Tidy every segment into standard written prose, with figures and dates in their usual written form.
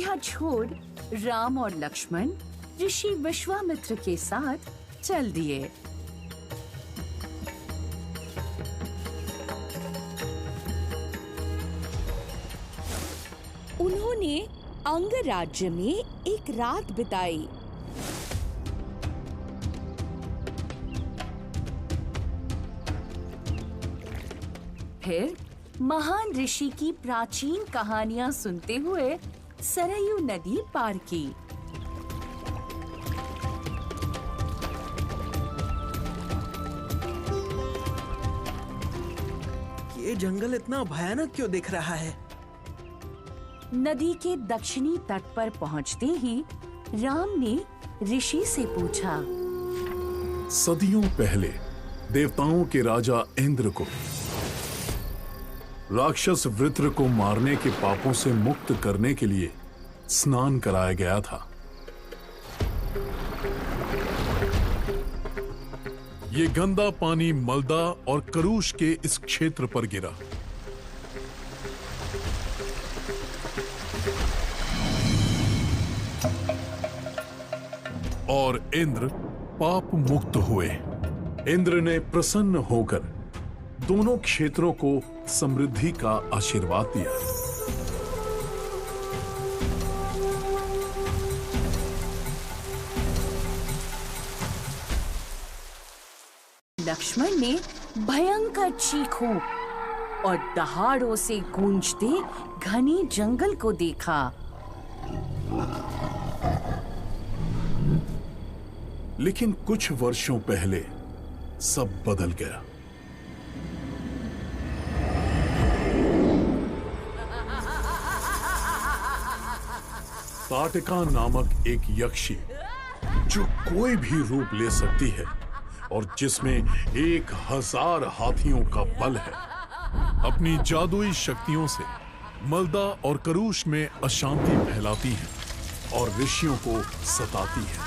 पीछा छोड़ राम और लक्ष्मण ऋषि विश्वामित्र के साथ चल दिए। उन्होंने अंग राज्य में एक रात बिताई। फिर महान ऋषि की प्राचीन कहानियां सुनते हुए सरयू नदी पार की। ये जंगल इतना भयानक क्यों दिख रहा है? नदी के दक्षिणी तट पर पहुंचते ही राम ने ऋषि से पूछा। सदियों पहले देवताओं के राजा इंद्र को राक्षस वृत्र को मारने के पापों से मुक्त करने के लिए स्नान कराया गया था। ये गंदा पानी मलदा और करूष के इस क्षेत्र पर गिरा। और इंद्र पाप मुक्त हुए। इंद्र ने प्रसन्न होकर दोनों क्षेत्रों को समृद्धि का आशीर्वाद दिया। लक्ष्मण ने भयंकर चीखों और दहाड़ों से गूंजते घने जंगल को देखा। लेकिन कुछ वर्षों पहले सब बदल गया। ताटिका नामक एक यक्षी जो कोई भी रूप ले सकती है और जिसमें 1000 हाथियों का बल है, अपनी जादुई शक्तियों से मलदा और करूष में अशांति फैलाती है और ऋषियों को सताती है।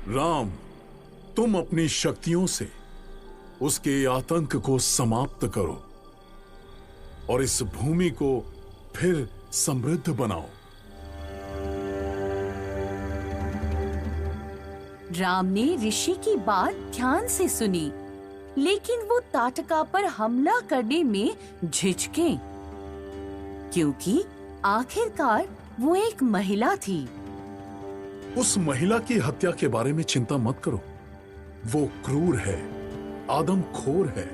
राम, तुम अपनी शक्तियों से उसके आतंक को समाप्त करो और इस भूमि को फिर समृद्ध बनाओ। राम ने ऋषि की बात ध्यान से सुनी, लेकिन वो ताटका पर हमला करने में झिझके, क्योंकि आखिरकार वो एक महिला थी। उस महिला की हत्या के बारे में चिंता मत करो। वो क्रूर है, आदमखोर है,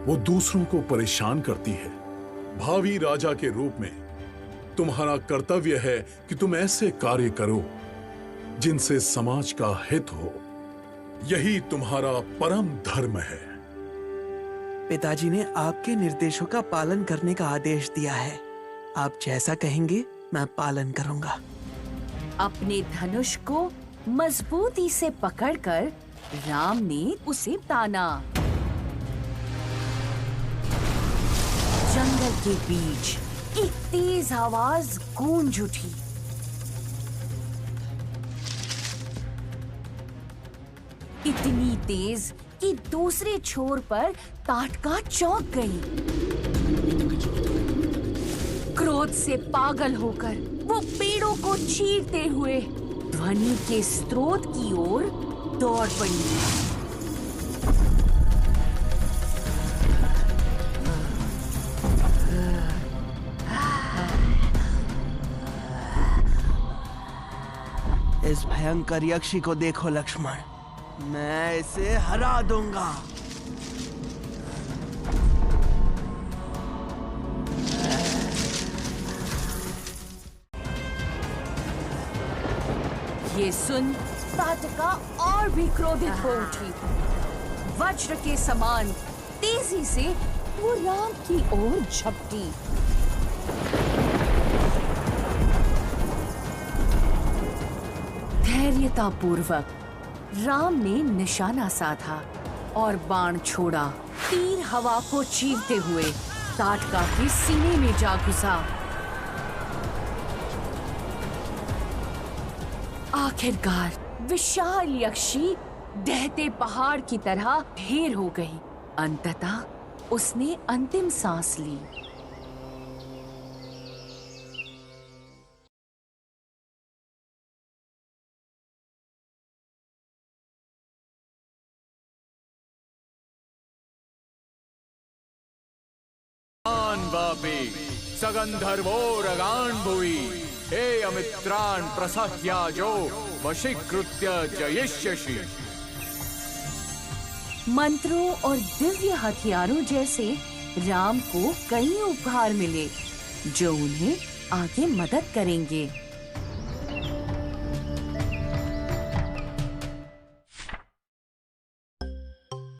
वो दूसरों को परेशान करती है। भावी राजा के रूप में तुम्हारा कर्तव्य है कि तुम ऐसे कार्य करो जिनसे समाज का हित हो। यही तुम्हारा परम धर्म है। पिताजी ने आपके निर्देशों का पालन करने का आदेश दिया है। आप जैसा कहेंगे मैं पालन करूंगा। अपने धनुष को मजबूती से पकड़कर राम ने उसे ताना। जंगल के बीच एक तेज आवाज गूंज उठी। इतनी तेज कि दूसरे छोर पर ताटका चौंक गई। क्रोध से पागल होकर वो पेड़ों को चीरते हुए ध्वनि के स्रोत की ओर दौड़ पड़ी। इस भयंकर यक्षी को देखो लक्ष्मण, मैं इसे हरा दूंगा। ये सुन ताटका और भी क्रोधित हो उठी। वज्र के समान तेजी से वो राम की ओर झपटी। धैर्यतापूर्वक राम ने निशाना साधा और बाण छोड़ा। तीर हवा को चीरते हुए ताटका के सीने में जा घुसा। आखिरकार विशाल यक्षी ढहते पहाड़ की तरह ढेर हो गई। अंततः उसने अंतिम सांस ली। वापि सगंधर्वोरगान् भुवि हे अमित्रान् प्रसह्याजो वशीकृत्य जयिष्यसि। मंत्रों और दिव्य हथियारों जैसे राम को कई उपहार मिले जो उन्हें आगे मदद करेंगे।